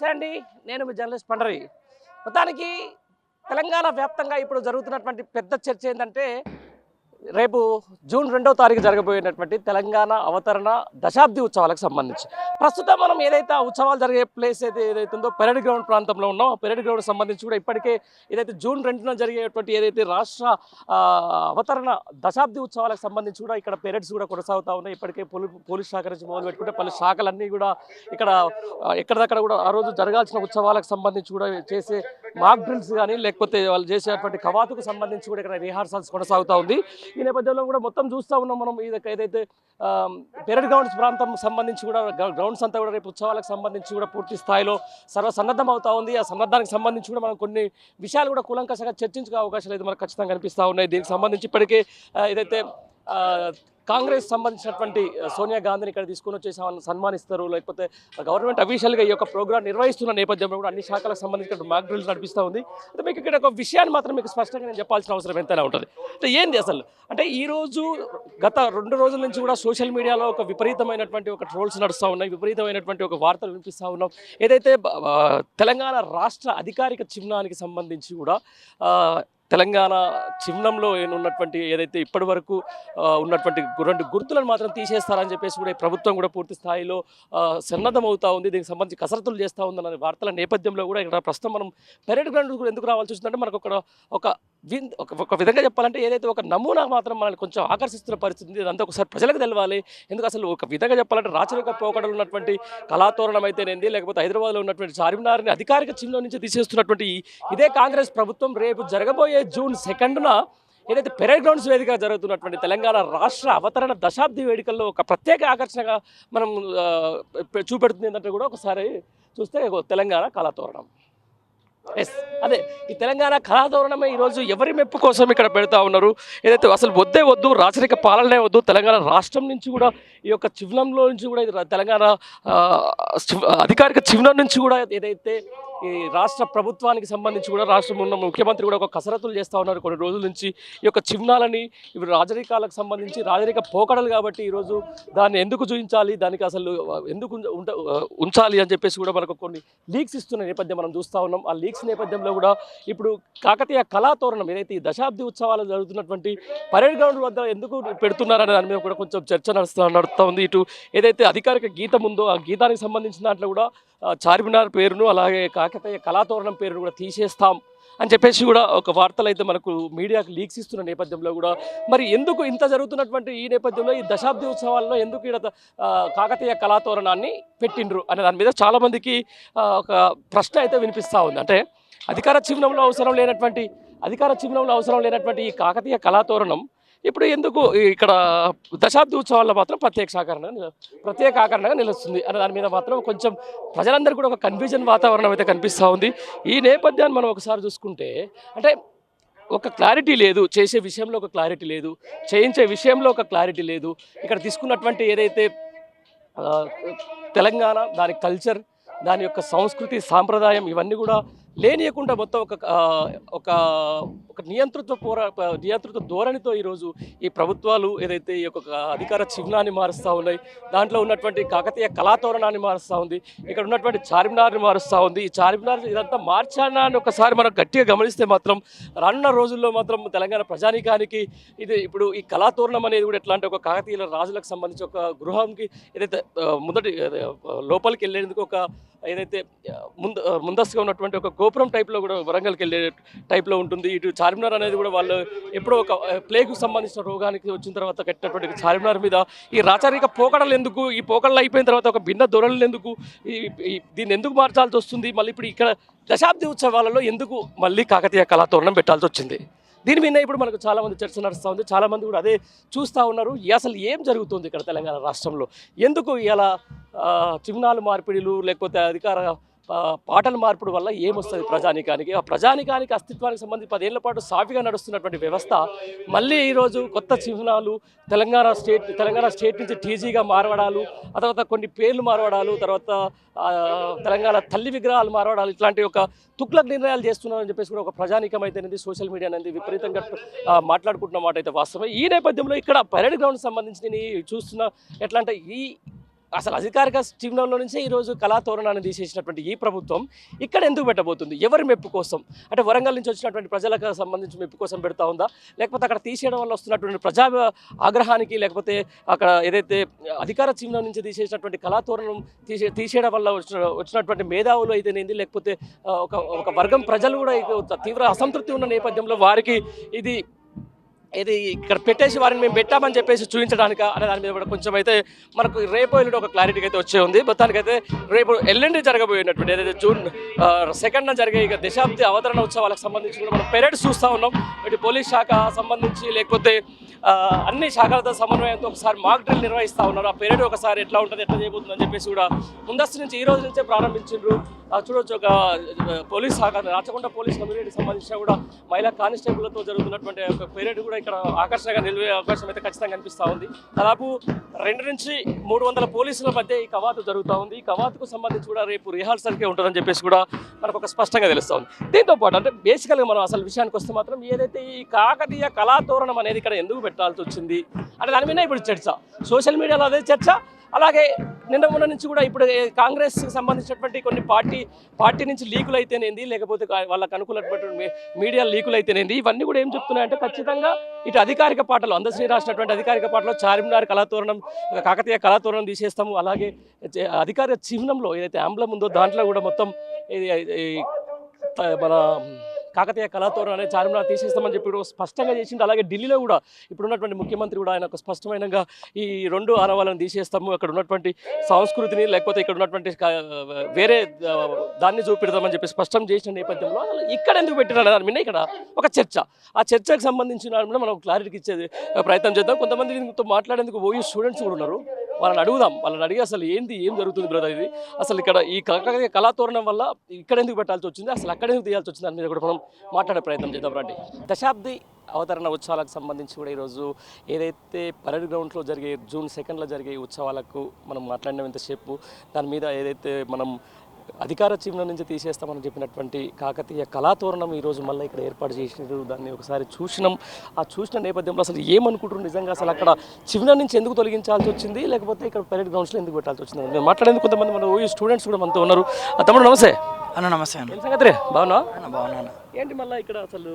నమస్తే అండి. నేను మీ జర్నలిస్ట్ పండరి. మొత్తానికి తెలంగాణ వ్యాప్తంగా ఇప్పుడు జరుగుతున్నటువంటి పెద్ద చర్చ ఏంటంటే రేపు జూన్ 2వ తారీఖు జరగబోయేటటువంటి తెలంగాణ అవతరణ దశాబ్ది ఉత్సవాలకు సంబంధించి ప్రస్తుతం మనం ఏదైతే ఉత్సవాలు జరిగే ప్లేస్ ఏదైతే ఉందో పెరేడ్ గ్రౌండ్ ప్రాంతంలో ఉన్నాం. ఆ పెరేడ్ గ్రౌండ్ సంబంధించి కూడా ఇప్పటికే ఏదైతే జూన్ 2న జరిగేటువంటి ఏదైతే రాష్ట్ర అవతరణ దశాబ్ది ఉత్సవాలకు సంబంధించి కూడా ఇక్కడ పెరేడ్స్ కూడా కొనసాగుతూ ఉన్నాయి. ఇప్పటికే పోలీస్ శాఖ నుంచి మొదలు పెట్టుకుంటే పలు శాఖలన్నీ కూడా ఇక్కడ ఎక్కడిదక్కడ కూడా ఆ రోజు జరగాల్సిన ఉత్సవాలకు సంబంధించి కూడా చేసే మాక్ డ్రిల్స్ కానీ లేకపోతే వాళ్ళు చేసేటువంటి కవాతుకు సంబంధించి కూడా ఇక్కడ రిహార్సల్స్ కొనసాగుతూ ఉంది. ఈ నేపథ్యంలో కూడా మొత్తం చూస్తూ ఉన్నాం మనం. ఏదైతే పెరేడ్ గ్రౌండ్స్ ప్రాంతం సంబంధించి కూడా గ్రౌండ్స్ అంతా కూడా రేపు ఉత్సవాలకు సంబంధించి కూడా పూర్తి స్థాయిలో సర్వసన్నద్ధం అవుతూ ఉంది. ఆ సన్నద్ధానికి సంబంధించి కూడా మనం కొన్ని విషయాలు కూడా కూలంకషంగా చర్చించుకునే అవకాశాలు అయితే మనకు ఖచ్చితంగా కనిపిస్తూ ఉన్నాయి. దీనికి సంబంధించి ఇప్పటికే ఏదైతే కాంగ్రెస్ సంబంధించినటువంటి సోనియా గాంధీని ఇక్కడ తీసుకొని వచ్చేసి సన్మానిస్తారు, లేకపోతే గవర్నమెంట్ అఫీషియల్గా ఈ యొక్క ప్రోగ్రామ్ నిర్వహిస్తున్న నేపథ్యంలో కూడా అన్ని శాఖలకు సంబంధించిన మాక్ డ్రిల్స్ నడిపిస్తూ ఉంది. అయితే మీకు ఇక్కడ ఒక విషయాన్ని మాత్రం మీకు స్పష్టంగా నేను చెప్పాల్సిన అవసరం ఎంతైనా ఉంటుంది. అంటే ఏంది అసలు అంటే ఈరోజు గత 2 రోజుల నుంచి కూడా సోషల్ మీడియాలో ఒక విపరీతమైనటువంటి ఒక ట్రోల్స్ నడుస్తూ ఉన్నాయి, విపరీతమైనటువంటి ఒక వార్తలు వినిపిస్తూ ఉన్నాం. ఏదైతే తెలంగాణ రాష్ట్ర అధికారిక చిహ్నానికి సంబంధించి కూడా తెలంగాణ చిహ్నంలో ఉన్నటువంటి ఏదైతే ఇప్పటి వరకు ఉన్నటువంటి 2 గుర్తులను మాత్రం తీసేస్తారని చెప్పేసి కూడా ప్రభుత్వం కూడా పూర్తి స్థాయిలో సన్నద్ధం అవుతూ ఉంది. దీనికి సంబంధించి కసరత్తులు చేస్తూ ఉందన్న వార్తల నేపథ్యంలో కూడా ఇక్కడ ప్రస్తుతం మనం పెరేడ్ గ్రౌండ్ కూడా ఎందుకు రావాల్సి వచ్చిందంటే మనకు ఒక విధంగా చెప్పాలంటే ఏదైతే ఒక నమూనా మాత్రం మనల్ని కొంచెం ఆకర్షిస్తున్న పరిస్థితి ఉంది. అదంతా ఒకసారి ప్రజలకు తెలవాలి. ఎందుకు అసలు ఒక విధంగా చెప్పాలంటే రాచరిక పోకడలు ఉన్నటువంటి కళాతోరణం అయితేనేది, లేకపోతే హైదరాబాద్లో ఉన్నటువంటి చార్మినార్ని అధికారిక చిహ్నం నుంచి తీసేస్తున్నటువంటి ఇదే కాంగ్రెస్ ప్రభుత్వం రేపు జరగబోయే జూన్ 2న ఏదైతే పెరేడ్ గ్రౌండ్స్ వేదికగా జరుగుతున్నటువంటి తెలంగాణ రాష్ట్ర అవతరణ దశాబ్ది వేడుకల్లో ఒక ప్రత్యేక ఆకర్షణగా మనం చూపెడుతుంది. ఏంటంటే కూడా ఒకసారి చూస్తే తెలంగాణ కళాతోరణం. అదే ఈ తెలంగాణ కళాతోరణమే ఈరోజు ఎవరి మెప్పు కోసం ఇక్కడ పెడతా ఉన్నారు. ఏదైతే అసలు వద్దు రాచరిక పాలనే వద్దు, తెలంగాణ రాష్ట్రం నుంచి కూడా ఈ యొక్క చిహ్నంలో నుంచి కూడా తెలంగాణ అధికారిక చిహ్నం నుంచి కూడా ఏదైతే ఈ రాష్ట్ర ప్రభుత్వానికి సంబంధించి కూడా రాష్ట్రం ఉన్న ముఖ్యమంత్రి కూడా ఒక కసరత్తులు చేస్తూ ఉన్నారు కొన్ని రోజుల నుంచి. ఈ యొక్క చిహ్నాలని ఇవి రాజరికాలకు సంబంధించి రాజరిక పోకడలు కాబట్టి ఈరోజు దాన్ని ఎందుకు చూపించాలి, దానికి అసలు ఎందుకు ఉంచాలి అని చెప్పేసి కూడా మనకు కొన్ని లీక్స్ ఇస్తున్న నేపథ్యం మనం చూస్తూ ఉన్నాం. ఆ లీక్స్ నేపథ్యంలో కూడా ఇప్పుడు కాకతీయ కళాతోరణం ఏదైతే ఈ దశాబ్ది ఉత్సవాలు జరుగుతున్నటువంటి పరేడ్ గ్రౌండ్ వద్ద ఎందుకు పెడుతున్నారనే దాని మీద కూడా కొంచెం చర్చ నడుస్తూ ఉంది. ఇటు ఏదైతే అధికారిక గీతం ఉందో ఆ గీతానికి సంబంధించిన దాంట్లో కూడా చార్మినార్ పేరును అలాగే కాకతీయ కళాతోరణం పేరును కూడా తీసేస్తాం అని చెప్పేసి కూడా ఒక వార్తలు అయితే మనకు మీడియాకు లీక్స్ ఇస్తున్న నేపథ్యంలో కూడా మరి ఎందుకు ఇంత జరుగుతున్నటువంటి ఈ నేపథ్యంలో ఈ దశాబ్ది ఉత్సవాల్లో ఎందుకు ఇక్కడ కాకతీయ కళాతోరణాన్ని పెట్టిండ్రు అనే దాని మీద చాలామందికి ఒక ప్రశ్న అయితే వినిపిస్తూ ఉంది. అంటే అధికార చిహ్నంలో అవసరం లేనటువంటి ఈ కాకతీయ కళాతోరణం ఇప్పుడు ఎందుకు ఇక్కడ దశాబ్ది ఉత్సవాల్లో మాత్రం ప్రత్యేక ఆకరణగా నిలుస్తుంది అనే దాని మీద మాత్రం కొంచెం ప్రజలందరూ కూడా ఒక కన్ఫ్యూజన్ వాతావరణం అయితే కనిపిస్తూ ఉంది. ఈ నేపథ్యాన్ని మనం ఒకసారి చూసుకుంటే అంటే ఒక క్లారిటీ లేదు, చేసే విషయంలో ఒక క్లారిటీ లేదు, చేయించే విషయంలో ఒక క్లారిటీ లేదు. ఇక్కడ తీసుకున్నటువంటి ఏదైతే తెలంగాణ దాని కల్చర్, దాని యొక్క సంస్కృతి సాంప్రదాయం ఇవన్నీ కూడా లేనియకుండా మొత్తం ఒక నియంతృత్వ ధోరణితో ఈరోజు ఈ ప్రభుత్వాలు ఏదైతే ఈ యొక్క అధికార చిహ్నాన్ని మారుస్తూ ఉన్నాయి, దాంట్లో ఉన్నటువంటి కాకతీయ కళాతోరణాన్ని మారుస్తూ ఉంది, ఇక్కడ ఉన్నటువంటి చార్మినార్ని మారుస్తూ ఉంది. ఈ చార్మినార్ ఇదంతా మార్చానా అని ఒకసారి మనం గట్టిగా గమనిస్తే మాత్రం రానున్న రోజుల్లో మాత్రం తెలంగాణ ప్రజానీకానికి ఇది ఇప్పుడు ఈ కళాతోరణం అనేది కూడా ఎట్లా అంటే ఒక కాకతీయుల రాజులకు సంబంధించి ఒక గృహంకి ఏదైతే లోపలికి వెళ్ళేందుకు ఒక ఏదైతే ముందస్తుగా ఉన్నటువంటి ఒక గోపురం టైప్లో కూడా వరంగల్కి వెళ్ళే టైప్లో ఉంటుంది. ఇటు చార్మినార్ అనేది కూడా వాళ్ళు ఎప్పుడో ఒక ప్లేగ్కు సంబంధించిన రోగానికి వచ్చిన తర్వాత కట్టినటువంటి చార్మినార్ మీద ఈ రాచరిక పోకడలు ఎందుకు, ఈ పోకడలు అయిపోయిన తర్వాత ఒక భిన్న ధోరణులు ఎందుకు, దీన్ని ఎందుకు మార్చాల్సి వస్తుంది, మళ్ళీ ఇప్పుడు ఇక్కడ దశాబ్ది ఉత్సవాలలో ఎందుకు మళ్ళీ కాకతీయ కళాతోరణం పెట్టాల్సి వచ్చింది. దీని మీద ఇప్పుడు మనకు చాలామంది చర్చ నడుస్తూ ఉంది. చాలామంది కూడా అదే చూస్తూ ఉన్నారు. అసలు ఏం జరుగుతుంది ఇక్కడ తెలంగాణ రాష్ట్రంలో, ఎందుకు ఇలా చిహ్నాలు మార్పిడిలు లేకపోతే అధికార పాటల మార్పుడు వల్ల ఏమొస్తుంది ప్రజానీకానికి, ఆ ప్రజానీకానికి అస్తిత్వానికి సంబంధించి 10 ఏళ్ల పాటు సాఫీగా నడుస్తున్నటువంటి వ్యవస్థ మళ్ళీ ఈరోజు కొత్త చిహ్నాలు తెలంగాణ స్టేట్ నుంచి టీజీగా మారవడాలు, ఆ తర్వాత కొన్ని పేర్లు మారవడాలు, తర్వాత తెలంగాణ తల్లి విగ్రహాలు మారవడాలు, ఇట్లాంటి ఒక తుక్లక్ నిర్ణయాలు చేస్తున్నారని చెప్పేసి కూడా ఒక ప్రజానీకం అయితే సోషల్ మీడియా అనేది విపరీతంగా మాట్లాడుకుంటున్న మాట అయితే వాస్తవం. ఈ నేపథ్యంలో ఇక్కడ పరేడ్ గ్రౌండ్ సంబంధించి నేను చూస్తున్న ఎట్లా అంటే అసలు అధికారిక చిహ్నంలో నుంచే ఈరోజు కళాతోరణాన్ని తీసేసినటువంటి ఈ ప్రభుత్వం ఇక్కడ ఎందుకు పెట్టబోతుంది? ఎవరి మెప్పు కోసం? అంటే వరంగల్ నుంచి వచ్చినటువంటి ప్రజలకు సంబంధించి మెప్పు కోసం పెడతా ఉందా, లేకపోతే అక్కడ తీసేయడం వల్ల వస్తున్నటువంటి ప్రజా ఆగ్రహానికి, లేకపోతే అక్కడ ఏదైతే అధికార చిహ్నం నుంచి తీసేసినటువంటి కళాతోరణం తీసేయడం వల్ల వచ్చినటువంటి మేధావులు అయితేనేది, లేకపోతే ఒక ఒక వర్గం ప్రజలు కూడా తీవ్ర అసంతృప్తి ఉన్న నేపథ్యంలో వారికి ఇది ఇక్కడ పెట్టేసి వారిని మేము పెట్టామని చెప్పేసి చూపించడానికి అనే దాని మీద కూడా కొంచెం అయితే మనకు రేపు ఎల్లుండి ఒక క్లారిటీకి అయితే వచ్చే ఉంది. మొత్తానికైతే రేపు ఎల్లుండి జరగబోయినటువంటి ఏదైతే జూన్ 2న జరిగే ఇక దశాబ్ది అవతరణ ఉత్సవాలకు సంబంధించి కూడా మనం పెరేడ్స్ చూస్తూ ఉన్నాం. ఇటు పోలీస్ శాఖ సంబంధించి, లేకపోతే అన్ని శాఖలతో సమన్వయంతో ఒకసారి మాక్ డ్రిల్ నిర్వహిస్తూ ఉన్నారు. ఆ పెరేడ్ ఒకసారి ఎట్లా ఉంటుంది, ఎట్లా చేయబోతుందని చెప్పేసి కూడా ముందస్తు నుంచి ఈ రోజు నుంచే ప్రారంభించారు. చూడొచ్చు, ఒక పోలీస్ శాఖ రాచకొండ పోలీస్ కమ్యూనిటీకి సంబంధించిన కూడా మహిళా కానిస్టేబుల్తో జరుగుతున్నటువంటి ఒక పెరేడ్ కూడా ఇక్కడ ఆకర్షణగా నిలివే అవకాశం అయితే ఖచ్చితంగా కనిపిస్తూ ఉంది. దాదాపు 200 నుంచి 300 పోలీసుల మధ్య ఈ కవాతు జరుగుతూ ఉంది. ఈ కవాతుకు సంబంధించి కూడా రేపు రిహార్సల్కే ఉంటుందని చెప్పేసి కూడా మనకు ఒక స్పష్టంగా తెలుస్తూ ఉంది. దీంతో పాటు అంటే బేసికల్గా మనం అసలు విషయానికి వస్తే మాత్రం ఏదైతే ఈ కాకతీయ కళాతోరణం అనేది ఇక్కడ ఎందుకు పెట్టాల్సి వచ్చింది అంటే దాని మీద ఇప్పుడు చర్చ, సోషల్ మీడియాలో అదే చర్చ. అలాగే నిన్న మొన్న నుంచి కూడా ఇప్పుడు కాంగ్రెస్కి సంబంధించినటువంటి కొన్ని పార్టీ నుంచి లీకులు అయితేనేది, లేకపోతే వాళ్ళకు అనుకూలమైనటువంటి మీడియా లీకులు అయితేనేది, ఇవన్నీ కూడా ఏం చెప్తున్నాయంటే ఖచ్చితంగా ఇటు అధికారిక పాటలు అందశ్రీ రాసినటువంటి అధికారిక పాటలో చార్మినార్ కళాతోరణం, కాకతీయ కళాతోరణం తీసేస్తాము. అలాగే అధికారిక చిహ్నంలో ఏదైతే ఆంబ్లం ఉందో దాంట్లో కూడా మొత్తం మన కాకతీయ కళాతోరణం అనేది చార్మినార్ తీసేస్తామని చెప్పి స్పష్టంగా చేసింది. అలాగే ఢిల్లీలో కూడా ఇప్పుడున్నటువంటి ముఖ్యమంత్రి కూడా ఆయన ఒక స్పష్టమైనగా ఈ 2 ఆనవాళ్ళను తీసేస్తాము, అక్కడ ఉన్నటువంటి సంస్కృతిని లేకపోతే ఇక్కడ ఉన్నటువంటి వేరే దాన్ని చూపెడతామని చెప్పి స్పష్టం చేసిన నేపథ్యంలో ఇక్కడ ఎందుకు పెట్టిన దాని మీద ఇక్కడ ఒక చర్చ. ఆ చర్చకు సంబంధించిన మనం క్లారిటీకి ఇచ్చే ప్రయత్నం చేద్దాం. కొంతమంది దీంతో మాట్లాడేందుకు ఓయూ స్టూడెంట్స్ కూడా ఉన్నారు. వాళ్ళని అడుగుదాం, వాళ్ళని అడిగి అసలు ఏం జరుగుతుంది బ్రదర్, ఇది అసలు ఇక్కడ ఈ కళాతోరణం వల్ల ఇక్కడ ఎందుకు పెట్టాల్సి వచ్చింది, అసలు అక్కడ ఎందుకు తీయాల్సి వచ్చింది దాని మీద కూడా మనం మాట్లాడే ప్రయత్నం చేద్దాం రండి. దశాబ్ది అవతరణ ఉత్సవాలకు సంబంధించి కూడా ఈరోజు ఏదైతే పరేడ్ గ్రౌండ్లో జరిగే జూన్ 2న జరిగే ఉత్సవాలకు మనం మాట్లాడిన ఇంతసేపు దాని మీద ఏదైతే మనం అధికార చిహ్నం నుంచి తీసేస్తామని చెప్పినటువంటి కాకతీయ కళాతోరణం ఈరోజు మళ్ళీ ఇక్కడ ఏర్పాటు చేసినారు. దాన్ని ఒకసారి చూసినాం. ఆ చూసిన నేపథ్యంలో అసలు ఏమనుకుంటున్నారు నిజంగా, అసలు అక్కడ చిహ్నం నుంచి ఎందుకు తొలగించాల్సి వచ్చింది, లేకపోతే ఇక్కడ పరేడ్ గ్రౌండ్స్లో ఎందుకు పెట్టాల్సి వచ్చింది మేము మాట్లాడేందుకు కొంతమంది మన ఓయూ స్టూడెంట్స్ కూడా మనతో ఉన్నారు. తమ్ముడు నమస్తే. అన్న నమస్తే అన్న. సంగతి బాగున్నా? బాగున్నా. ఏంటి మళ్ళీ ఇక్కడ అసలు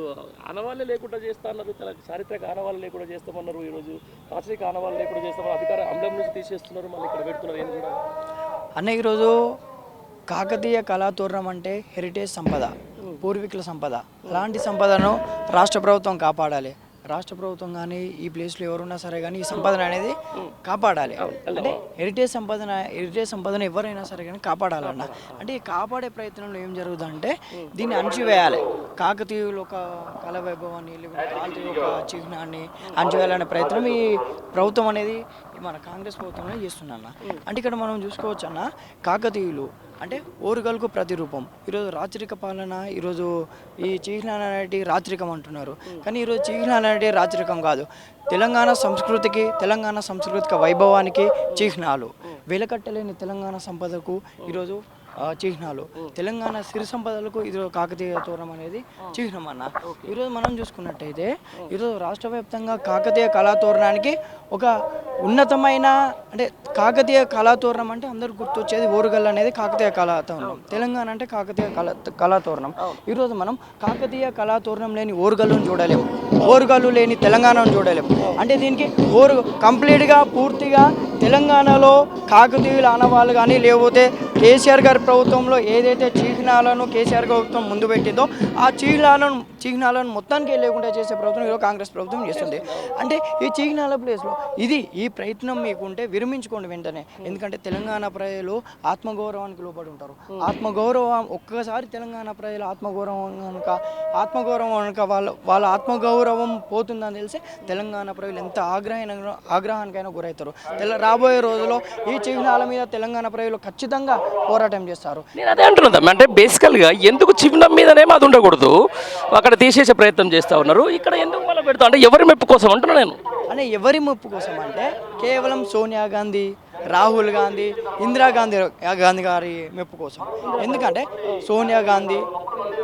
ఆనవాళ్ళే లేకుండా చేస్తా అన్నారు, చారిత్రక ఆనవాళ్ళు లేకుండా చేస్తామన్నారు, ఈరోజు రాచరిక ఆనవాళ్ళు లేకుండా చేస్తామన్నారు, అధికార అమలం నుంచి తీసేస్తున్నారు, మళ్ళీ ఇక్కడ పెడుతున్నారు. ఏం కూడా అన్న ఈరోజు కాకతీయ కళాతోరణం అంటే హెరిటేజ్ సంపద, పూర్వీకుల సంపద. అలాంటి సంపదను రాష్ట్ర ప్రభుత్వం కాపాడాలి. రాష్ట్ర ప్రభుత్వం కానీ ఈ ప్లేస్లో ఎవరున్నా సరే కానీ ఈ సంపదన అనేది కాపాడాలి. అంటే హెరిటేజ్ సంపదను ఎవరైనా సరే కానీ కాపాడాలన్న. అంటే ఈ కాపాడే ప్రయత్నంలో ఏం జరుగుతుందంటే దీన్ని అణచివేయాలి. కాకతీయులు ఒక కళ వైభవాన్ని, లేకపోతే కాకతీయ ఒక చిహ్నాన్ని అణచివేయాలనే ప్రయత్నం ఈ ప్రభుత్వం అనేది మన కాంగ్రెస్ ప్రభుత్వమే చేస్తుందన్న. అంటే ఇక్కడ మనం చూసుకోవచ్చు అన్న, కాకతీయులు అంటే ఓరుగల్కు ప్రతిరూపం. ఈరోజు రాచరిక పాలన, ఈరోజు ఈ చిహ్నాలు అనేటివి రాచరికం అంటున్నారు, కానీ ఈరోజు చిహ్నాలు అనేటివి రాచరికం కాదు. తెలంగాణ సంస్కృతికి, తెలంగాణ సాంస్కృతిక వైభవానికి చిహ్నాలు, వెలకట్టలేని తెలంగాణ సంపదకు ఈరోజు చిహ్నాలు, తెలంగాణ సిరి సంపదలకు ఈరోజు కాకతీయ తోరణం అనేది చిహ్నం అన్న. ఈరోజు మనం చూసుకున్నట్టయితే ఈరోజు రాష్ట్ర వ్యాప్తంగా కాకతీయ కళాతోరణానికి ఒక ఉన్నతమైన, అంటే కాకతీయ కళాతోరణం అంటే అందరు గుర్తొచ్చేది ఓరుగల్ అనేది కాకతీయ కళాతోరణం. తెలంగాణ అంటే కాకతీయ కళాతోరణం. ఈరోజు మనం కాకతీయ కళాతోరణం లేని ఓరుగల్లును చూడలేము, ఓరుగల్లు లేని తెలంగాణను చూడలేము. అంటే దీనికి కంప్లీట్గా పూర్తిగా తెలంగాణలో కాకతీయుల ఆనవాళ్ళు కానీ, లేకపోతే కేసీఆర్ గారి ప్రభుత్వంలో ఏదైతే చిహ్నాలను కేసీఆర్ ప్రభుత్వం ముందు పెట్టిందో ఆ చిహ్నాలను మొత్తానికి లేకుండా చేసే ప్రభుత్వం ఈరోజు కాంగ్రెస్ ప్రభుత్వం చేస్తుంది. అంటే ఈ చిహ్నాల ప్లేస్లో ఈ ప్రయత్నం మీకుంటే విరమించుకోండి వెంటనే. ఎందుకంటే తెలంగాణ ప్రజలు ఆత్మగౌరవానికి లోబడి ఉంటారు. ఆత్మగౌరవం ఒక్కసారి తెలంగాణ ప్రజల ఆత్మగౌరవం కనుక వాళ్ళ ఆత్మగౌరవం పోతుందని తెలిసి తెలంగాణ ప్రజలు ఎంత ఆగ్రహానికైనా గురవుతారు. రాబోయే రోజుల్లో ఈ చిహ్నాల మీద తెలంగాణ ప్రజలు ఖచ్చితంగా పోరాటం చేస్తారు. నేను అదే అంటున్నా, అంటే బేసికల్గా ఎందుకు చిహ్నం మీదనే అది ఉండకూడదు, అక్కడ తీసేసే ప్రయత్నం చేస్తూ ఉన్నారు, ఇక్కడ ఎందుకు మళ్ళీ పెడతా అంటే ఎవరి మెప్పు కోసం అంటున్నా నేను. అంటే ఎవరి మెప్పు కోసం అంటే కేవలం సోనియా గాంధీ, రాహుల్ గాంధీ, ఇందిరాగాంధీ గారి మెప్పు కోసం. ఎందుకంటే సోనియా గాంధీ,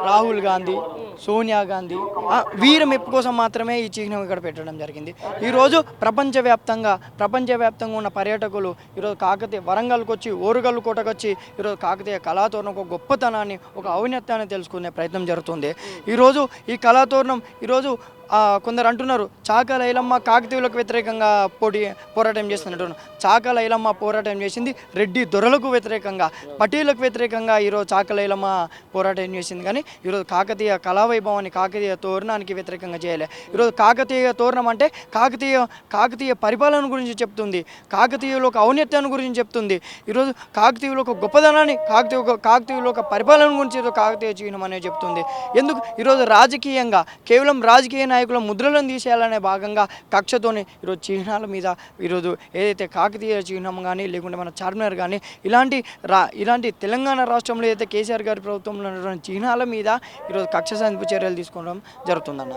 రాహుల్ గాంధీ, సోనియా గాంధీ వీర మెప్పు కోసం మాత్రమే ఈ చిహ్నం ఇక్కడ పెట్టడం జరిగింది. ఈరోజు ప్రపంచవ్యాప్తంగా ఉన్న పర్యాటకులు ఈరోజు కాకతీయ వరంగల్కి వచ్చి ఓరుగల్లు కోటకు వచ్చి ఈరోజు కాకతీయ కళాతోరణం ఒక గొప్పతనాన్ని ఒక ఔన్నత్యాన్ని తెలుసుకునే ప్రయత్నం జరుగుతుంది. ఈరోజు ఈ కళాతోరణం ఈరోజు కొందరు అంటున్నారు చాకల ఐలమ్మ కాకతీయులకు వ్యతిరేకంగా పోరాటం చేస్తున్నట్టు. చాకల ఐలమ్మ పోరాటం చేసింది రెడ్డి దొరలకు వ్యతిరేకంగా, పటీలకు వ్యతిరేకంగా ఈరోజు చాకల ఐలమ్మ పోరాటం చేసింది. కానీ ఈరోజు కాకతీయ కళావైభవాన్ని కాకతీయ తోరణానికి వ్యతిరేకంగా చేయలే. ఈరోజు కాకతీయ తోరణం అంటే కాకతీయ పరిపాలన గురించి చెప్తుంది, కాకతీయుల ఒక ఔన్నత్యాన్ని గురించి చెప్తుంది. ఈరోజు కాకతీయుల ఒక గొప్పదనాన్ని కాకతీయుల ఒక పరిపాలన గురించి కాకతీయ చిహ్నం అనేది చెప్తుంది. ఎందుకు ఈరోజు రాజకీయంగా కేవలం రాజకీయ నాయకుల ముద్రలను తీసేయాలనే భాగంగా కక్షతోని ఈరోజు చిహ్నాల మీద ఈరోజు ఏదైతే కాకతీయ చిహ్నం కానీ లేకుంటే మన చార్మినార్ కానీ ఇలాంటి తెలంగాణ రాష్ట్రంలో ఏదైతే కేసీఆర్ గారి ప్రభుత్వంలో ఉన్నటువంటి చిహ్నాల మీద ఈరోజు కక్ష సాధింపు చర్యలు తీసుకోవడం జరుగుతుందన్న.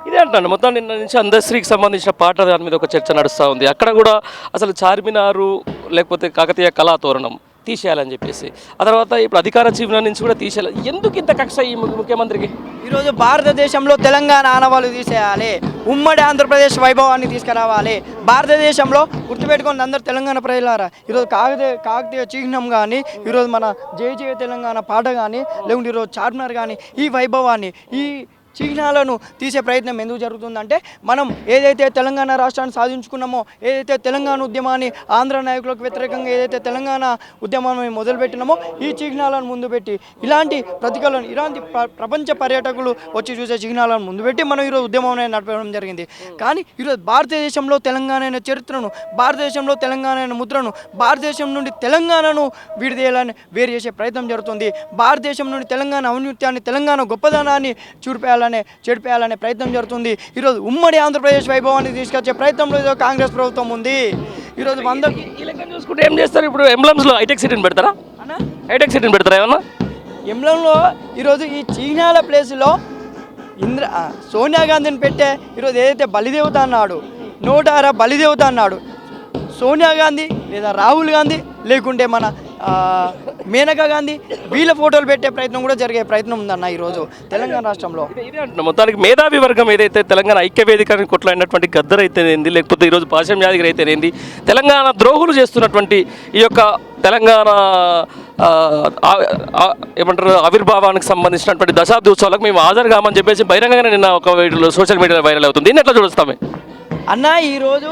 ఇదే అంటాను మొత్తం నిన్న నుంచి అందశ్రీకి సంబంధించిన పాట దాని మీద ఒక చర్చ నడుస్తూ ఉంది. అక్కడ కూడా అసలు చార్మినారు లేకపోతే కాకతీయ కళాతోరణం తీసేయాలని చెప్పేసి, ఆ తర్వాత ఇప్పుడు అధికార జీవనం నుంచి కూడా తీసేయాలి. ఎందుకు ఇంత కక్ష ఈ ముఖ్యమంత్రికి? ఈరోజు భారతదేశంలో తెలంగాణ ఆనవాళ్ళు తీసేయాలి, ఉమ్మడి ఆంధ్రప్రదేశ్ వైభవాన్ని తీసుకురావాలి. భారతదేశంలో గుర్తుపెట్టుకోండి అందరు తెలంగాణ ప్రజలారా, ఈరోజు కాకతీయ చిహ్నం కానీ, ఈరోజు మన జయ జయ తెలంగాణ పాట కానీ, లేకుంటే ఈరోజు చార్మినార్ కానీ ఈ వైభవాన్ని ఈ చిహ్నాలను తీసే ప్రయత్నం ఎందుకు జరుగుతుందంటే, మనం ఏదైతే తెలంగాణ రాష్ట్రాన్ని సాధించుకున్నామో, ఏదైతే తెలంగాణ ఉద్యమాన్ని ఆంధ్ర నాయకులకు వ్యతిరేకంగా ఏదైతే తెలంగాణ ఉద్యమాన్ని మొదలుపెట్టినామో ఈ చిహ్నాలను ముందు పెట్టి ఇలాంటి ప్రతికలను ఇలాంటి ప్రపంచ పర్యాటకులు వచ్చి చూసే చిహ్నాలను ముందు పెట్టి మనం ఈరోజు ఉద్యమం అనేది నడపడం జరిగింది. కానీ ఈరోజు భారతదేశంలో తెలంగాణ అనే చరిత్రను, భారతదేశంలో తెలంగాణ అనే ముద్రను, భారతదేశం నుండి తెలంగాణను విడిదేయాలని వేరు చేసే ప్రయత్నం జరుగుతుంది. భారతదేశం నుండి తెలంగాణ ఔన్నత్యాన్ని, తెలంగాణ గొప్పదనాన్ని చెడిపేయాలనే ప్రయత్నం జరుగుతుంది. ఈరోజు ఉమ్మడి ఆంధ్రప్రదేశ్ వైభవాన్ని తీసుకొచ్చే ప్రయత్నంలో ఏదో కాంగ్రెస్ ప్రభుత్వం ఉంది. ఈరోజు ఈ లెక్క చూసుకుంటే ఏం చేస్తారు? ఇప్పుడు ఎంబ్లమ్స్లో హైటెక్ సిటీని పెడతారా? హైటెక్ సిటీని పెడతారా ఏమన్నా? ఎంబ్లంలో ఈరోజు ఈ చిహ్నాల ప్లేస్లో సోనియా గాంధీని పెట్టే ఈరోజు ఏదైతే బలిదేవత అన్నాడు, 106 బలిదేవత అన్నాడు, సోనియా గాంధీ లేదా రాహుల్ గాంధీ లేకుంటే మన మేనకా గాంధీ వీళ్ళ ఫోటోలు పెట్టే ప్రయత్నం కూడా జరిగే ప్రయత్నం ఉందన్న ఈరోజు తెలంగాణ రాష్ట్రంలో. ఇదే అంటున్నా మొత్తానికి మేధావి వర్గం ఏదైతే తెలంగాణ ఐక్య వేదికని కొట్లాడినటువంటి గద్దర్ అయితేనేంది, లేకపోతే ఈరోజు పాశం యాదగిరి అయితేనేంది, తెలంగాణ ద్రోహులు చేస్తున్నటువంటి ఈ యొక్క తెలంగాణ ఏమంటారు ఆవిర్భావానికి సంబంధించినటువంటి దశాబ్ది ఉత్సవాలకు మేము హాజరు కామని చెప్పేసి బహిరంగంగానే నిన్న ఒక సోషల్ మీడియాలో వైరల్ అవుతుంది. దీన్ని ఎట్లా చూస్తామే అన్న? ఈరోజు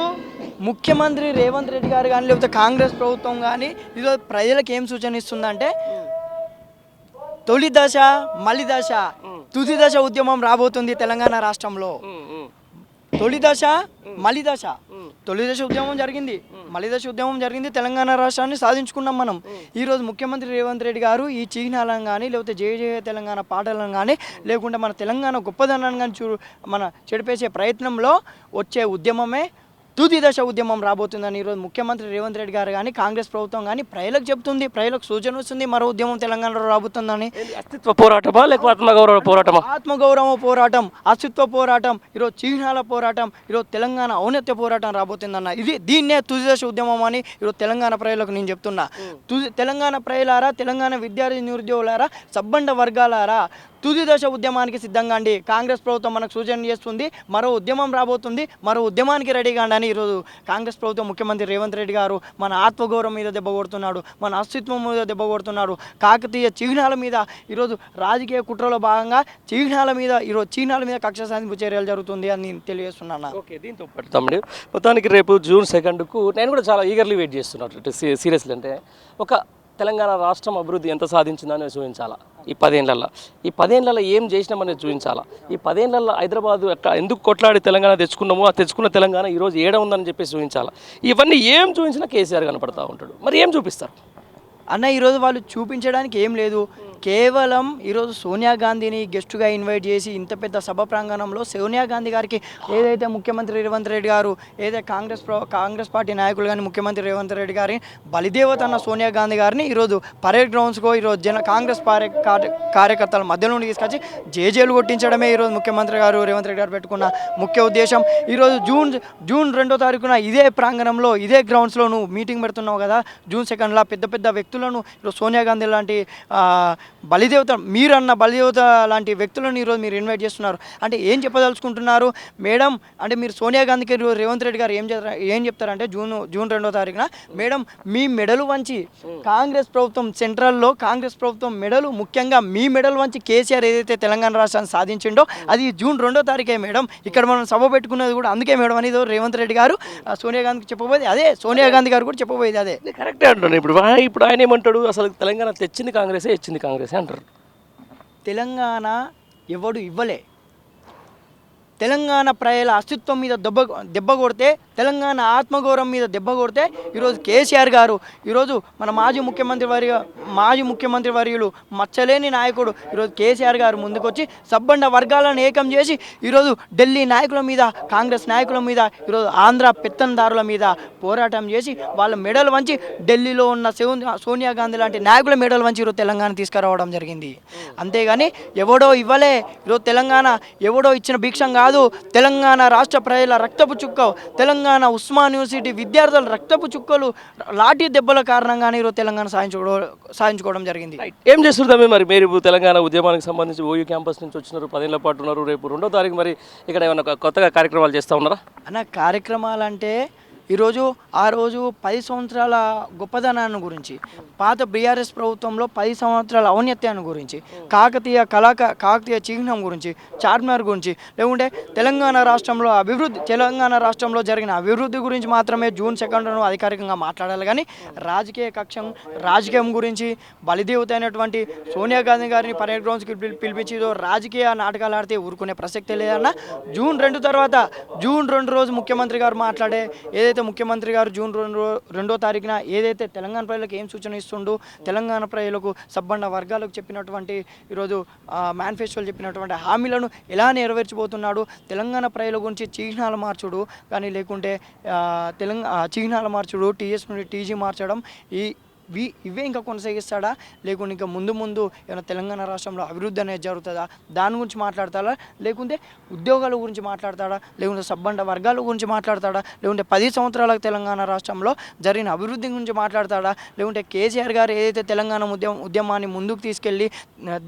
ముఖ్యమంత్రి రేవంత్ రెడ్డి గారు కానీ లేకపోతే కాంగ్రెస్ ప్రభుత్వం కానీ ఈరోజు ప్రజలకు ఏం సూచన ఇస్తుందంటే, తొలి దశ మలి దశ తుది దశ ఉద్యమం రాబోతుంది తెలంగాణ రాష్ట్రంలో. తొలి దశ మలి దశ, తొలి దశ ఉద్యమం జరిగింది, మలి దశ ఉద్యమం జరిగింది, తెలంగాణ రాష్ట్రాన్ని సాధించుకున్నాం మనం. ఈరోజు ముఖ్యమంత్రి రేవంత్ రెడ్డి గారు ఈ చిహ్నాలను కానీ లేకపోతే జయ జయ తెలంగాణ పాటలను కానీ లేకుంటే మన తెలంగాణ గొప్పదనాన్ని కానీ మన చెడిపేసే ప్రయత్నంలో వచ్చే ఉద్యమమే తుది దశ ఉద్యమం రాబోతుందని ఈరోజు ముఖ్యమంత్రి రేవంత్ రెడ్డి గారు కానీ కాంగ్రెస్ ప్రభుత్వం కానీ ప్రజలకు చెప్తుంది, ప్రజలకు సూచన వస్తుంది. మరో ఉద్యమం తెలంగాణలో రాబోతుందని. అస్తిత్వ పోరాటమా లేకపోతే ఆత్మగౌరవ పోరాటమా? ఆత్మగౌరవ పోరాటం, అస్తిత్వ పోరాటం, ఈరోజు చిహ్నాల పోరాటం, ఈరోజు తెలంగాణ ఔన్నత్య పోరాటం రాబోతుందన్న. దీన్నే తుది దశ ఉద్యమం అని ఈరోజు తెలంగాణ ప్రజలకు నేను చెప్తున్నా. తెలంగాణ ప్రజలారా, తెలంగాణ విద్యార్థి నిరుద్యోగులారా, సబ్బండ వర్గాలారా, తుది దశ ఉద్యమానికి సిద్ధంగా అండి. కాంగ్రెస్ ప్రభుత్వం మనకు సూచన చేస్తుంది, మరో ఉద్యమం రాబోతుంది, మరో ఉద్యమానికి రెడీగా అండి. ఈరోజు కాంగ్రెస్ ప్రభుత్వం ముఖ్యమంత్రి రేవంత్ రెడ్డి గారు మన ఆత్మగౌరవం మీద దెబ్బ కొడుతున్నాడు, మన అస్తిత్వం మీద దెబ్బ కొడుతున్నాడు. కాకతీయ చిహ్నాల మీద ఈరోజు రాజకీయ కుట్రలో భాగంగా చిహ్నాల మీద కక్ష సాధింపు చర్యలు జరుగుతుంది అని నేను తెలియజేస్తున్నాను. ఓకే, దీంతో పాటు తమ్ముడు మొత్తానికి రేపు జూన్ 2కు నేను కూడా చాలా ఈగర్లీ వెయిట్ చేస్తున్నాను. సీరియస్లీ అంటే ఒక తెలంగాణ రాష్ట్రం అభివృద్ధి ఎంత సాధించిందని చూపించాలా. ఈ 10 ఏళ్లలో ఏం చేసినామనేది చూపించాలా. ఈ 10 ఏళ్లలో హైదరాబాద్ ఎందుకు కొట్లాడి తెలంగాణ తెచ్చుకున్నామో, ఆ తెచ్చుకున్న తెలంగాణ ఈరోజు ఏడ ఉందని చెప్పేసి చూపించాలా. ఇవన్నీ ఏం చూపించినా కేసీఆర్ కనపడతా ఉంటాడు. మరి ఏం చూపిస్తారు అన్న? ఈరోజు వాళ్ళు చూపించడానికి ఏం లేదు. కేవలం ఈరోజు సోనియా గాంధీని గెస్టుగా ఇన్వైట్ చేసి ఇంత పెద్ద సభ ప్రాంగణంలో సోనియా గాంధీ గారికి ఏదైతే ముఖ్యమంత్రి రేవంత్ రెడ్డి గారు ఏదైతే కాంగ్రెస్ పార్టీ నాయకులు కానీ ముఖ్యమంత్రి రేవంత్ రెడ్డి గారి బలిదేవత అన్న సోనియా గాంధీ గారిని ఈరోజు పరేడ్ గ్రౌండ్స్కో ఈరోజు కాంగ్రెస్ కార్యకర్తల మధ్య నుండి తీసుకొచ్చి జేజేలు కొట్టించడమే ఈరోజు ముఖ్యమంత్రి గారు రేవంత్ రెడ్డి గారు పెట్టుకున్న ముఖ్య ఉద్దేశం. ఈరోజు జూన్ 2వ తారీఖున ఇదే ప్రాంగణంలో ఇదే గ్రౌండ్స్లో నువ్వు మీటింగ్ పెడుతున్నావు కదా, జూన్ 2లా పెద్ద పెద్ద వ్యక్తులు వ్యక్తులను ఈరోజు సోనియా గాంధీ లాంటి బలిదేవత మీరన్న బలిదేవత లాంటి వ్యక్తులను ఈరోజు మీరు ఇన్వైట్ చేస్తున్నారు అంటే ఏం చెప్పదలుచుకుంటున్నారు మేడం? అంటే మీరు సోనియా గాంధీకి ఈరోజు రేవంత్ రెడ్డి గారు ఏం చెప్తారంటే జూన్ 2వ తారీఖున మేడం మీ మెడలు వంచి కాంగ్రెస్ ప్రభుత్వం సెంట్రల్లో కాంగ్రెస్ ప్రభుత్వం మెడలు ముఖ్యంగా మీ మెడలు వంచి కేసీఆర్ ఏదైతే తెలంగాణ రాష్ట్రాన్ని సాధించిండో అది జూన్ 2వ తారీఖే మేడం. ఇక్కడ మనం సభ పెట్టుకున్నది కూడా అందుకే మేడం అని రేవంత్ రెడ్డి గారు సోనియా గాంధీకి చెప్పబోయేది అదే, సోనియా గాంధీ గారు కూడా చెప్పబోయేది అదే. కరెక్టే అంటున్నాను. ఇప్పుడు ఆయన ఏమంటాడు, అసలు తెలంగాణ తెచ్చింది కాంగ్రెసే, ఇచ్చింది కాంగ్రెసే అంటారు. తెలంగాణ ఎవడు ఇవ్వలే. తెలంగాణ ప్రజల అస్తిత్వం మీద దెబ్బ కొడితే, తెలంగాణ ఆత్మగౌరవం మీద దెబ్బ కొడితే ఈరోజు కేసీఆర్ గారు, ఈరోజు మన మాజీ ముఖ్యమంత్రి వర్యులు మచ్చలేని నాయకుడు ఈరోజు కేసీఆర్ గారు ముందుకొచ్చి సబ్బండ వర్గాలను ఏకం చేసి ఈరోజు ఢిల్లీ నాయకుల మీద, కాంగ్రెస్ నాయకుల మీద, ఈరోజు ఆంధ్ర పెత్తందారుల మీద పోరాటం చేసి వాళ్ళ మెడలు వంచి ఢిల్లీలో ఉన్న సోనియా గాంధీ లాంటి నాయకుల మెడలు వంచి ఈరోజు తెలంగాణ తీసుకురావడం జరిగింది. అంతేగాని ఎవడో ఇవ్వలే. ఈరోజు తెలంగాణ ఎవడో ఇచ్చిన భిక్షం కాదు. తెలంగాణ రాష్ట్ర ప్రజల రక్తపు చుక్క, తెలంగాణ ఉస్మాన్ యూనివర్సిటీ విద్యార్థుల రక్తపు చుక్కలు లాఠీ దెబ్బల కారణంగానే ఈరోజు తెలంగాణ సాధించుకోవడం జరిగింది. ఏం చేస్తుంటామే మరి మీరు తెలంగాణ ఉద్యమానికి సంబంధించి ఓయూ క్యాంపస్ నుంచి వచ్చినారు, 10 ఏళ్ల పాటు ఉన్నారు. రేపు 2వ తారీఖు మరి ఇక్కడ ఏమైనా కొత్తగా కార్యక్రమాలు చేస్తూ ఉన్నారా? అన్న కార్యక్రమాలంటే ఈరోజు ఆ రోజు 10 సంవత్సరాల గొప్పదనాన్ని గురించి, పాత బీఆర్ఎస్ ప్రభుత్వంలో 10 సంవత్సరాల ఔన్నత్యాన్ని గురించి, కాకతీయ చిహ్నం గురించి, చార్మినార్ గురించి, లేకుంటే తెలంగాణ రాష్ట్రంలో జరిగిన అభివృద్ధి గురించి మాత్రమే జూన్ 2న అధికారికంగా మాట్లాడాలి. కానీ రాజకీయం గురించి బలిదేవత అయినటువంటి సోనియా గాంధీ గారిని పరేడ్ గ్రౌండ్స్కి పిలిపించి రాజకీయ నాటకాలు ఆడితే ఊరుకునే ప్రసక్తే లేదన్న. జూన్ 2 తర్వాత జూన్ 2 రోజు ముఖ్యమంత్రి గారు మాట్లాడే ముఖ్యమంత్రి గారు జూన్ 2వ తారీఖున ఏదైతే తెలంగాణ ప్రజలకు ఏం సూచన ఇస్తుండో, తెలంగాణ ప్రజలకు సబ్బండ వర్గాలకు చెప్పినటువంటి ఈరోజు మేనిఫెస్టోలు చెప్పినటువంటి హామీలను ఎలా నెరవేర్చబోతున్నాడు, తెలంగాణ ప్రజల గురించి చిహ్నాలు మార్చుడు కానీ లేకుంటే చిహ్నాలు మార్చుడు, టీఎస్ నుండి టీజీ మార్చడం, ఇవే ఇంకా కొనసాగిస్తాడా లేకుంటే ఇంకా ముందు ఏమైనా తెలంగాణ రాష్ట్రంలో అభివృద్ధి అనేది జరుగుతుందా దాని గురించి మాట్లాడతాడా, లేకుంటే ఉద్యోగాల గురించి మాట్లాడతాడా, లేకుంటే సబ్బండ వర్గాల గురించి మాట్లాడతాడా, లేకుంటే 10 సంవత్సరాలకు తెలంగాణ రాష్ట్రంలో జరిగిన అభివృద్ధి గురించి మాట్లాడతాడా, లేకుంటే కేసీఆర్ గారు ఏదైతే తెలంగాణ ఉద్యమాన్ని ముందుకు తీసుకెళ్ళి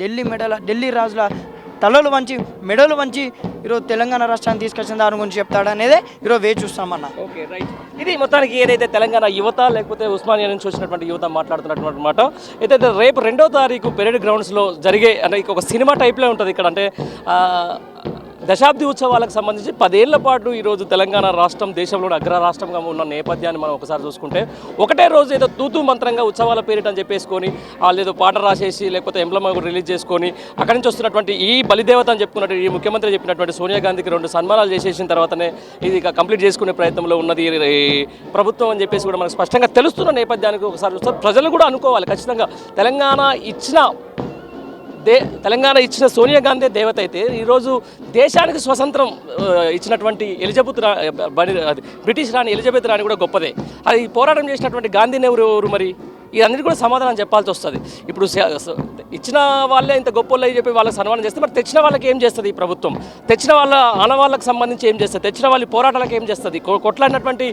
ఢిల్లీ రాజుల తలలు వంచి మెడలు వంచి ఈరోజు తెలంగాణ రాష్ట్రాన్ని తీసుకొచ్చిన దాని గురించి చెప్తాడు అనేదే ఈరోజు వేచి చూస్తామన్నా. Okay right. ఇది మొత్తానికి ఏదైతే తెలంగాణ యువత లేకపోతే ఉస్మానియా నుంచి వచ్చినటువంటి యువత మాట్లాడుతున్నటువంటి మాట. అయితే రేపు 2వ తారీఖు పెరేడ్ గ్రౌండ్స్లో జరిగే అంటే ఒక సినిమా టైప్లో ఉంటుంది ఇక్కడ. అంటే దశాబ్ది ఉత్సవాలకు సంబంధించి 10 ఏళ్ల పాటు ఈరోజు తెలంగాణ రాష్ట్రం దేశంలోని అగ్ర రాష్ట్రంగా ఉన్న నేపథ్యాన్ని మనం ఒకసారి చూసుకుంటే, ఒకటే రోజు ఏదో తూతూ మంత్రంగా ఉత్సవాల పేరిట అని చెప్పేసుకొని వాళ్ళు ఏదో పాట రాసేసి లేకపోతే ఎంబ్లమ్ రిలీజ్ చేసుకొని అక్కడి నుంచి వస్తున్నటువంటి ఈ బలిదేవత అని చెప్పుకున్నట్టు ఈ ముఖ్యమంత్రి చెప్పినటువంటి సోనియా గాంధీకి 2 సన్మానాలు చేసేసిన తర్వాతనే ఇది కంప్లీట్ చేసుకునే ప్రయత్నంలో ఉన్నది ప్రభుత్వం అని చెప్పేసి కూడా మనకు స్పష్టంగా తెలుస్తున్న నేపథ్యానికి ఒకసారి చూస్తే ప్రజలు కూడా అనుకోవాలి ఖచ్చితంగా తెలంగాణ ఇచ్చిన సోనియా గాంధీ దేవత అయితే ఈరోజు దేశానికి స్వతంత్రం ఇచ్చినటువంటి బ్రిటిష్ రాణి ఎలిజబెత్ రాణి కూడా గొప్పదే. అది పోరాటం చేసినటువంటి గాంధీని ఎవరు మరి ఇదన్నిటి కూడా సమాధానం చెప్పాల్సి వస్తుంది. ఇప్పుడు ఇచ్చిన వాళ్ళే ఇంత గొప్ప చెప్పి వాళ్ళకి సన్మానం చేస్తే మరి తెచ్చిన వాళ్ళకి ఏం చేస్తుంది ఈ ప్రభుత్వం? తెచ్చిన వాళ్ళ ఆనవాళ్ళకి సంబంధించి ఏం చేస్తుంది? తెచ్చిన వాళ్ళ పోరాటాలకు ఏం చేస్తుంది? కొట్లాడినటువంటి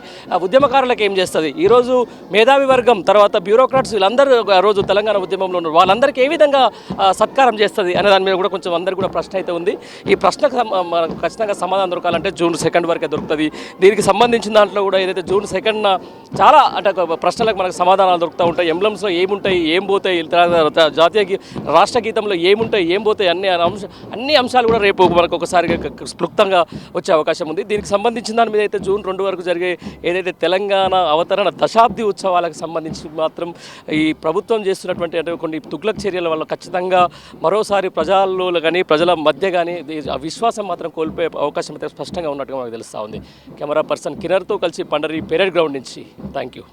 ఉద్యమకారులకు ఏం చేస్తుంది? ఈరోజు మేధావి వర్గం తర్వాత బ్యూరోక్రాట్స్ వీళ్ళందరూ ఆ రోజు తెలంగాణ ఉద్యమంలో ఉన్నారు, వాళ్ళందరికీ ఏ విధంగా సత్కారం చేస్తుంది అనే దాని మీద కూడా కొంచెం అందరికీ కూడా ప్రశ్న అయితే ఉంది. ఈ ప్రశ్నకు మనకు ఖచ్చితంగా సమాధానం దొరకాలంటే జూన్ 2 వరకే దొరుకుతుంది. దీనికి సంబంధించిన దాంట్లో కూడా ఏదైతే జూన్ 2న చాలా అంటే ప్రశ్నలకు మనకు సమాధానాలు దొరుకుతూ ఉంటాయి. ఎంబ్లమ్స్లో ఏముంటాయి, ఏం పోతాయి, రాష్ట్ర గీతంలో ఏముంటాయి, ఏం పోతాయి అన్ని అంశాలు కూడా రేపు మనకు ఒకసారిగా క్లుప్తంగా వచ్చే అవకాశం ఉంది. దీనికి సంబంధించిన దాని మీద అయితే జూన్ 2 వరకు జరిగే ఏదైతే తెలంగాణ అవతరణ దశాబ్ది ఉత్సవాలకు సంబంధించి మాత్రం ఈ ప్రభుత్వం చేస్తున్నటువంటి అంటే కొన్ని తుగ్లక్ చర్యల వల్ల ఖచ్చితంగా మరోసారి ప్రజల్లో కానీ ప్రజల మధ్య కానీ ఆ విశ్వాసం మాత్రం కోల్పోయే అవకాశం అయితే స్పష్టంగా ఉన్నట్టుగా మనకు తెలుస్తూ ఉంది. కెమెరా పర్సన్ కిరణ్తో కలిసి పండరి పెరేడ్ గ్రౌండ్ నుంచి థ్యాంక్ యూ.